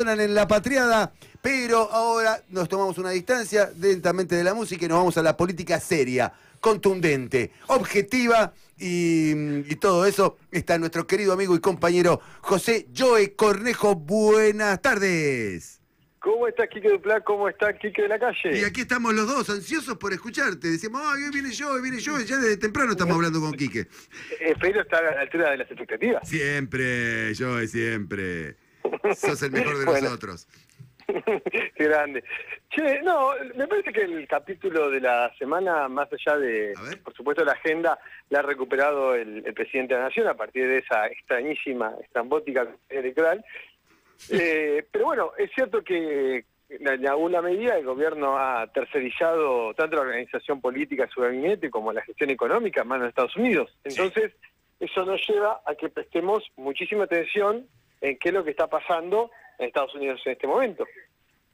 suenan en La Patriada, pero ahora nos tomamos una distancia lentamente de la música y nos vamos a la política seria, contundente, objetiva y todo eso. Está nuestro querido amigo y compañero José Joe Cornejo. Buenas tardes. ¿Cómo está Quique Duplá? ¿Cómo está Quique de la calle? Y aquí estamos los dos, ansiosos por escucharte. Decíamos, hoy viene yo, ya desde temprano estamos hablando con Quique. Espero estar a la altura de las expectativas. Siempre, Joe, siempre. Sos el mejor de nosotros. Qué grande. Che, no, me parece que el capítulo de la semana, más allá de, por supuesto, la agenda, la ha recuperado el presidente de la Nación a partir de esa extrañísima, estrambótica electoral. Pero bueno, es cierto que en alguna medida el gobierno ha tercerizado tanto la organización política de su gabinete como la gestión económica en manos de Estados Unidos. Entonces, eso nos lleva a que prestemos muchísima atención en qué es lo que está pasando en Estados Unidos en este momento.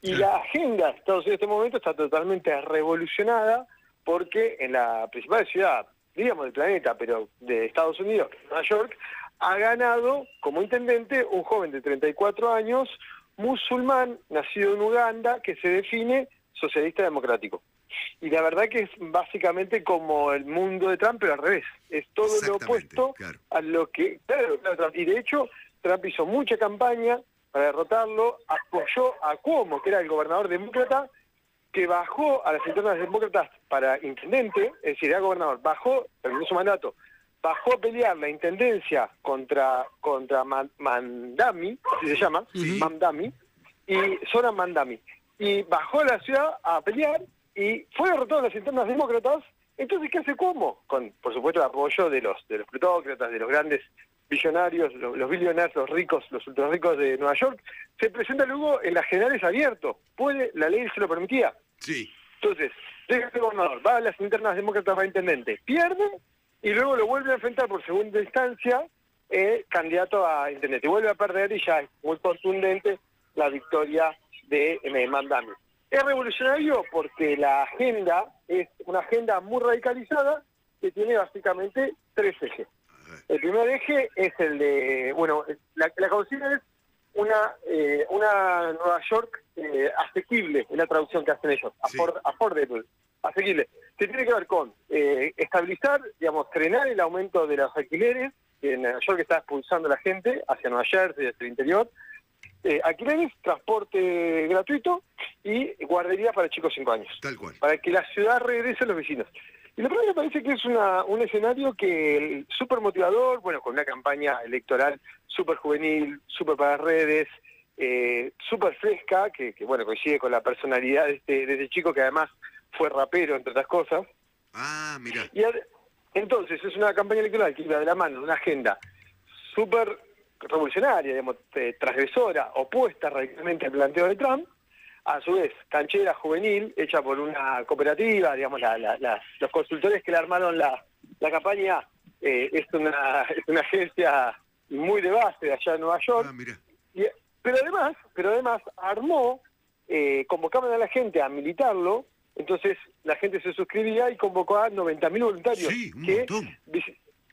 Y la agenda de Estados Unidos en este momento está totalmente revolucionada porque en la principal ciudad, digamos, del planeta, pero de Estados Unidos, Nueva York, ha ganado como intendente un joven de 34 años, musulmán, nacido en Uganda, que se define socialista democrático. Y la verdad que es básicamente como el mundo de Trump, pero al revés. Es todo lo opuesto a lo que... Claro, y de hecho, Trump hizo mucha campaña para derrotarlo, apoyó a Cuomo, que era el gobernador demócrata, que bajó a las internas demócratas para intendente, es decir, era gobernador, bajó, terminó su mandato, bajó a pelear la intendencia contra Mandami, así se llama, Mamdani, y Zoran Mandami, y bajó a la ciudad a pelear y fue derrotado en las internas demócratas. Entonces, ¿qué hace Cuomo? Con, por supuesto, el apoyo de los plutócratas, de los grandes billonarios, los billonarios, los ricos, los ultra ricos de Nueva York, se presenta luego en las generales abierto. La ley se lo permitía. Sí. Entonces, deja de gobernador, va a las internas demócratas para intendente, pierde y luego lo vuelve a enfrentar por segunda instancia candidato a intendente. Vuelve a perder y ya es muy contundente la victoria de Mandami. Es revolucionario porque la agenda es una agenda muy radicalizada que tiene básicamente tres ejes. El primer eje es el de, bueno, la consigna es una Nueva York asequible, es la traducción que hacen ellos, affordable, asequible. Que tiene que ver con estabilizar, digamos, frenar el aumento de los alquileres, que en Nueva York está expulsando a la gente hacia Nueva Jersey, hacia el interior, alquileres, transporte gratuito y guardería para chicos 5 años. Tal cual. Para que la ciudad regrese a los vecinos. Y lo primero me parece que es un escenario que súper motivador, bueno, con una campaña electoral súper juvenil, súper para las redes, súper fresca, que bueno, coincide con la personalidad de este chico que además fue rapero, entre otras cosas. Ah, mira. Y entonces es una campaña electoral que iba de la mano de una agenda súper revolucionaria, digamos, transgresora, opuesta radicalmente al planteo de Trump, a su vez, canchera, juvenil, hecha por una cooperativa, digamos, los consultores que le armaron la campaña, es una agencia muy de base de allá en Nueva York. Ah, mira. Pero además armó, convocaban a la gente a militarlo, entonces la gente se suscribía y convocó a 90.000 voluntarios que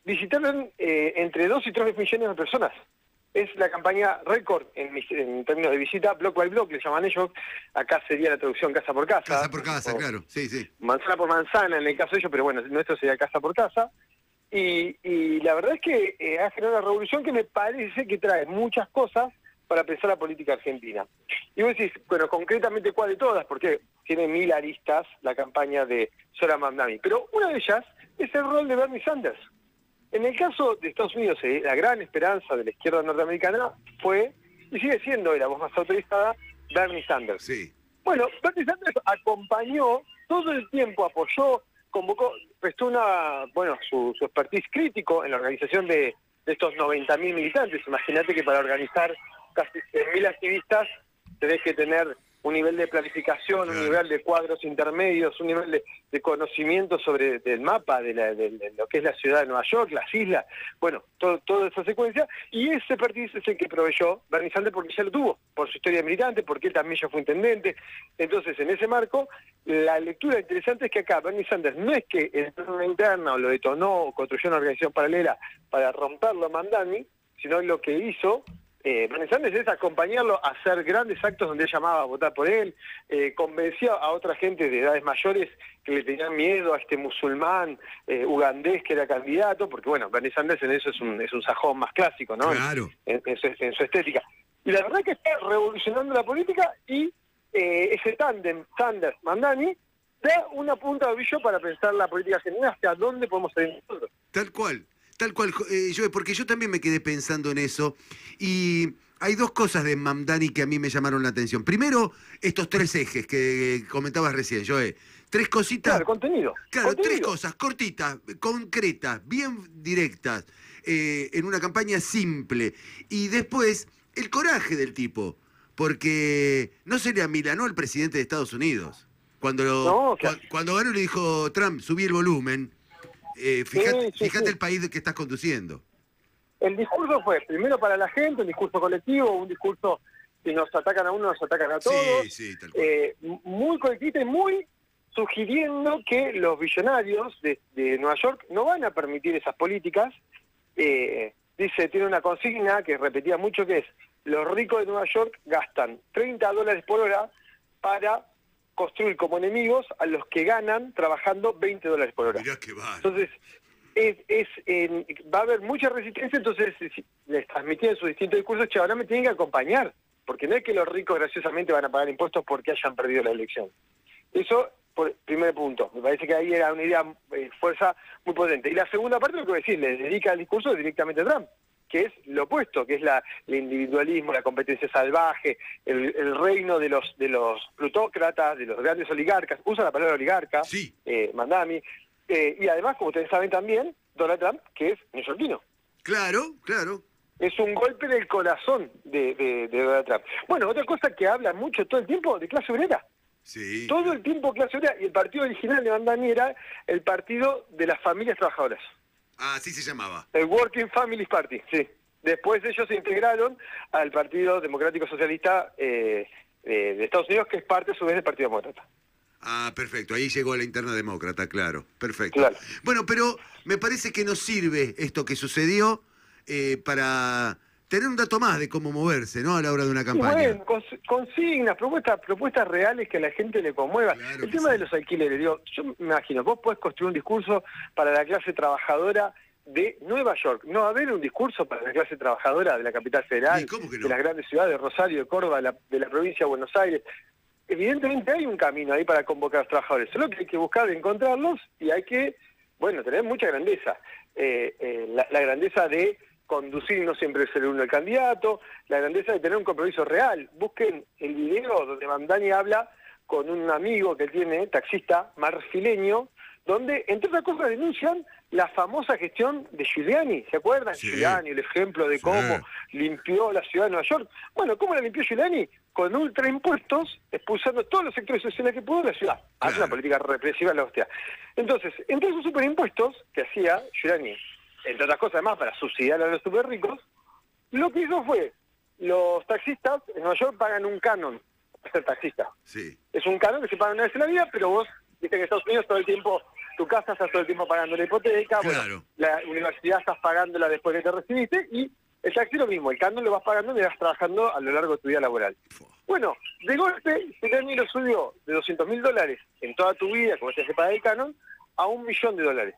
visitaron entre 2 y 3 millones de personas. Es la campaña récord en términos de visita, block by block, le llaman ellos. Acá sería la traducción casa por casa. Casa por casa, claro, sí. Manzana por manzana en el caso de ellos, pero bueno, nuestro sería casa por casa. Y la verdad es que ha generado una revolución que me parece que trae muchas cosas para pensar la política argentina. Y vos decís, bueno, concretamente, ¿cuál de todas? Porque tiene 1000 aristas la campaña de Zoran Mandami. Pero una de ellas es el rol de Bernie Sanders. En el caso de Estados Unidos, la gran esperanza de la izquierda norteamericana fue, y sigue siendo la voz más autorizada, Bernie Sanders. Sí. Bueno, Bernie Sanders acompañó, todo el tiempo apoyó, convocó, prestó su expertise crítico en la organización de estos 90.000 militantes. Imagínate que para organizar casi 100.000 activistas tenés que tener un nivel de planificación, un nivel de cuadros intermedios, un nivel de conocimiento sobre el mapa de lo que es la ciudad de Nueva York, las islas, bueno, toda esa secuencia, y ese expertise es el que proveyó Bernie Sanders porque ya lo tuvo, por su historia de militante, porque él también ya fue intendente. Entonces, en ese marco, la lectura interesante es que acá Bernie Sanders no es que entró en una interna o lo detonó o construyó una organización paralela para romperlo a Mandani, sino lo que hizo Bernie Sanders es acompañarlo a hacer grandes actos donde él llamaba a votar por él, convencía a otra gente de edades mayores que le tenían miedo a este musulmán ugandés que era candidato, porque bueno, Bernie Sanders en eso es un sajón más clásico, ¿no? Claro. En su estética. Y la verdad que está revolucionando la política y ese tándem Sanders-Mandani da una punta de ovillo para pensar la política argentina hacia dónde podemos ir nosotros. Tal cual, porque yo también me quedé pensando en eso, y hay dos cosas de Mamdani que a mí me llamaron la atención. Primero, estos 3 ejes que comentabas recién, Joe. 3 cositas. Claro, contenido. Claro, contenido. 3 cosas cortitas, concretas, bien directas, en una campaña simple. Y después, el coraje del tipo, porque no se le amilanó al presidente de Estados Unidos. Cuando ganó le dijo Trump, subí el volumen, fíjate el país que estás conduciendo. El discurso fue, primero para la gente, un discurso colectivo, un discurso que nos atacan a uno, nos atacan a todos, tal cual. muy colectivo y muy sugiriendo que los billonarios de Nueva York no van a permitir esas políticas. Tiene una consigna que repetía mucho, que es, los ricos de Nueva York gastan $30 por hora para construir como enemigos a los que ganan trabajando $20 por hora. Mirá qué vale. Entonces, va a haber mucha resistencia, entonces les transmitían sus distintos discursos, che, ahora me tienen que acompañar, porque no es que los ricos graciosamente van a pagar impuestos porque hayan perdido la elección. Eso, por primer punto, me parece que ahí era una idea, fuerza muy potente. Y la segunda parte, lo que voy a decir, le dedica el discurso directamente a Trump, que es lo opuesto, que es el individualismo, la competencia salvaje, el reino de los plutócratas, de los grandes oligarcas, usa la palabra oligarca, sí. Mandami, y además, como ustedes saben también, Donald Trump, que es neoyorquino. Claro. Es un golpe del corazón de Donald Trump. Bueno, otra cosa que habla mucho todo el tiempo, de clase obrera. Sí. Todo el tiempo clase obrera, y el partido original de Mandani era el partido de las familias trabajadoras. Ah, así se llamaba. El Working Families Party, sí. Después ellos se integraron al Partido Democrático Socialista de Estados Unidos, que es parte a su vez del Partido Demócrata. Ah, perfecto. Ahí llegó la interna demócrata, claro. Perfecto. Claro. Bueno, pero me parece que nos sirve esto que sucedió para tener un dato más de cómo moverse, ¿no? A la hora de una campaña. Y bueno, consignas, propuestas reales que a la gente le conmueva. Claro, el tema de los alquileres, digo, yo me imagino, vos podés construir un discurso para la clase trabajadora de Nueva York. No va a haber un discurso para la clase trabajadora de la capital federal, ¿Cómo que no? de las grandes ciudades, de Rosario, de Córdoba, de la provincia de Buenos Aires. Evidentemente hay un camino ahí para convocar a los trabajadores, solo que hay que buscar encontrarlos y hay que, tener mucha grandeza. La grandeza de conducir y no siempre ser uno el candidato, la grandeza de tener un compromiso real. Busquen el video donde Mamdani habla con un amigo que tiene, taxista, marfileño, donde, entre otras cosas, denuncian la famosa gestión de Giuliani, ¿se acuerdan? Sí. Giuliani, el ejemplo de cómo limpió la ciudad de Nueva York. Bueno, ¿cómo la limpió Giuliani? Con ultraimpuestos, expulsando todos los sectores sociales que pudo de la ciudad. Hace una política represiva en la hostia. Entonces, entre esos superimpuestos que hacía Giuliani, entre otras cosas además para subsidiar a los superricos, lo que hizo fue, los taxistas en Nueva York pagan un canon para ser taxista. Sí. Es un canon que se paga una vez en la vida, pero vos, viste que en Estados Unidos todo el tiempo, tu casa estás todo el tiempo pagando la hipoteca, Claro. la universidad estás pagándola después que te recibiste, y el taxi lo mismo, el canon lo vas pagando y vas trabajando a lo largo de tu vida laboral. Bueno, de golpe, Giuliani lo subió de $200.000 en toda tu vida, como se hace pagar el canon, a $1.000.000.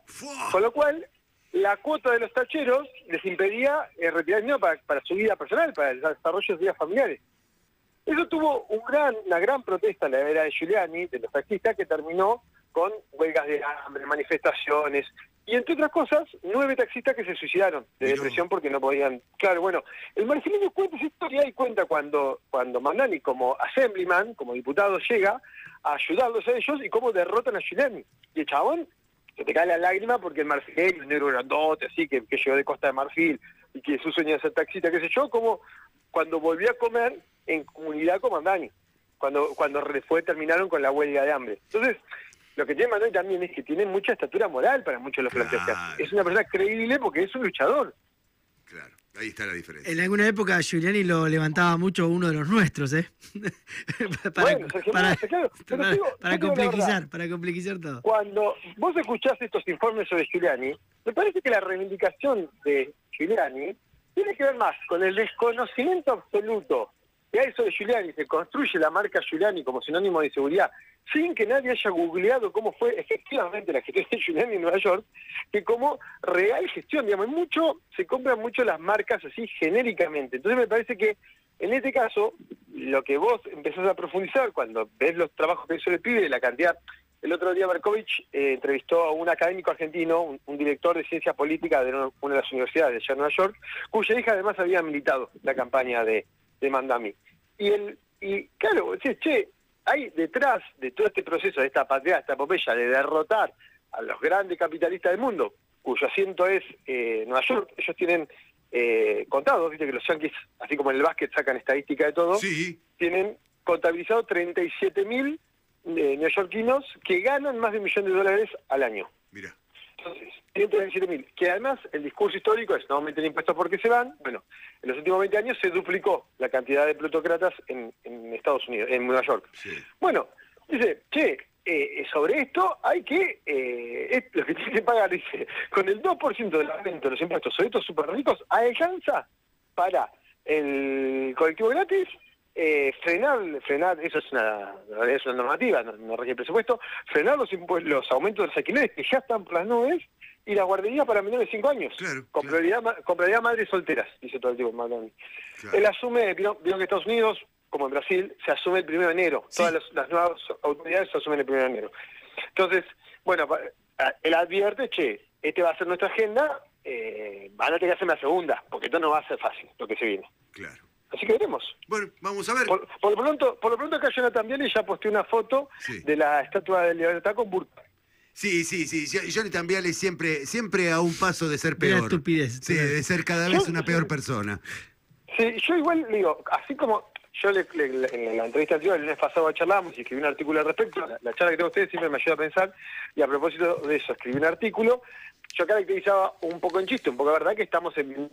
Con lo cual, la cuota de los tacheros les impedía retirar dinero para su vida personal, para el desarrollo de sus vidas familiares. Eso tuvo una gran protesta en la era de Giuliani, de los taxistas, que terminó con huelgas de hambre, manifestaciones, y entre otras cosas, 9 taxistas que se suicidaron de depresión porque no podían... Claro, bueno, el marfileño cuenta esa historia y cuenta cuando Mamdani, como assemblyman, como diputado, llega a ayudarlos a ellos y cómo derrotan a Giuliani. Y el chabón se te cae la lágrima porque el marfileño, el negro grandote, así, que llegó de Costa de Marfil y que su sueño es ser taxista, qué sé yo, como cuando volvió a comer en comunidad con Mamdani, cuando terminaron con la huelga de hambre. Entonces, lo que tiene Mamdani también es que tiene mucha estatura moral para muchos de los planteos que hace. Es una persona creíble porque es un luchador. Claro, ahí está la diferencia. En alguna época Giuliani lo levantaba mucho uno de los nuestros, ¿eh? para complejizar todo. Cuando vos escuchás estos informes sobre Giuliani, me parece que la reivindicación de Giuliani tiene que ver más con el desconocimiento absoluto que hay sobre Giuliani. Se construye la marca Giuliani como sinónimo de inseguridad sin que nadie haya googleado cómo fue efectivamente la gestión de Giuliani en Nueva York, que como real gestión, digamos, se compran mucho las marcas así genéricamente. Entonces me parece que en este caso, lo que vos empezás a profundizar cuando ves los trabajos que hizo el pibe, la cantidad. El otro día Berkovich entrevistó a un académico argentino, un director de ciencia política de una de las universidades de allá en Nueva York, cuya hija además había militado la campaña de Mandami. Y claro, hay detrás de todo este proceso, de esta patria, esta epopeya de derrotar a los grandes capitalistas del mundo, cuyo asiento es Nueva York. Ellos tienen contados, viste que los yanquis, así como en el básquet sacan estadística de todo, sí, tienen contabilizado 37.000 neoyorquinos que ganan más de $1 millón al año. Mira. Entonces, 137.000, que además el discurso histórico es no aumenten impuestos porque se van. Bueno, en los últimos 20 años se duplicó la cantidad de plutócratas en Estados Unidos, en Nueva York. Sí. Bueno, dice, sobre esto hay que, lo que tiene que pagar, dice, con el 2% del aumento de los impuestos sobre estos super ricos, alcanza para el colectivo gratis, frenar, eso es una normativa, no rige el presupuesto, frenar los aumentos de los alquileres que ya están por las nubes, y la guardería para menores de 5 años, claro, con prioridad a madres solteras, dice todo el tipo Mandami. Claro. Él asume, vieron que Estados Unidos, como en Brasil, se asume el 1 de enero, sí. Todas las nuevas autoridades se asumen el 1 de enero. Entonces, bueno, él advierte, este va a ser nuestra agenda, van a tener que hacer la segunda, porque esto no va a ser fácil, lo que se viene. Claro. Así que veremos. Bueno, vamos a ver. Por lo pronto acá Jonathan Viale ya posteó una foto de la estatua de Libertad con burka. Sí. Johnny También siempre a un paso de ser peor. Una estupidez. Sí, de ser cada vez una peor persona. Sí, yo igual digo, así como yo en la entrevista anterior, el lunes pasado charlamos y escribí un artículo al respecto, la charla que tengo ustedes siempre me ayuda a pensar, y a propósito de eso, escribí un artículo, yo caracterizaba un poco en chiste, un poco de verdad, que estamos en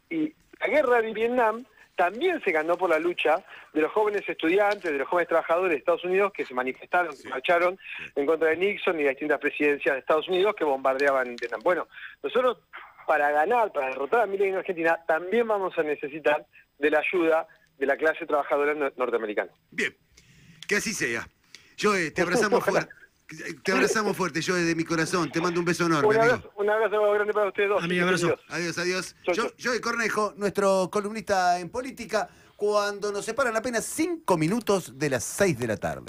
y la guerra de Vietnam también se ganó por la lucha de los jóvenes estudiantes, de los jóvenes trabajadores de Estados Unidos que se manifestaron, que marcharon en contra de Nixon y de distintas presidencias de Estados Unidos que bombardeaban Vietnam. Bueno, nosotros para derrotar a Milei en Argentina, también vamos a necesitar de la ayuda de la clase trabajadora norteamericana. Bien, que así sea. Joe, te abrazamos fuerte. Te abrazamos fuerte, Joe, de mi corazón. Te mando un beso enorme, amigo. Un abrazo grande para ustedes dos. Amigo, abrazo. Adiós. Chau. Joe Cornejo, nuestro columnista en política, cuando nos separan apenas 5 minutos de las 6 de la tarde.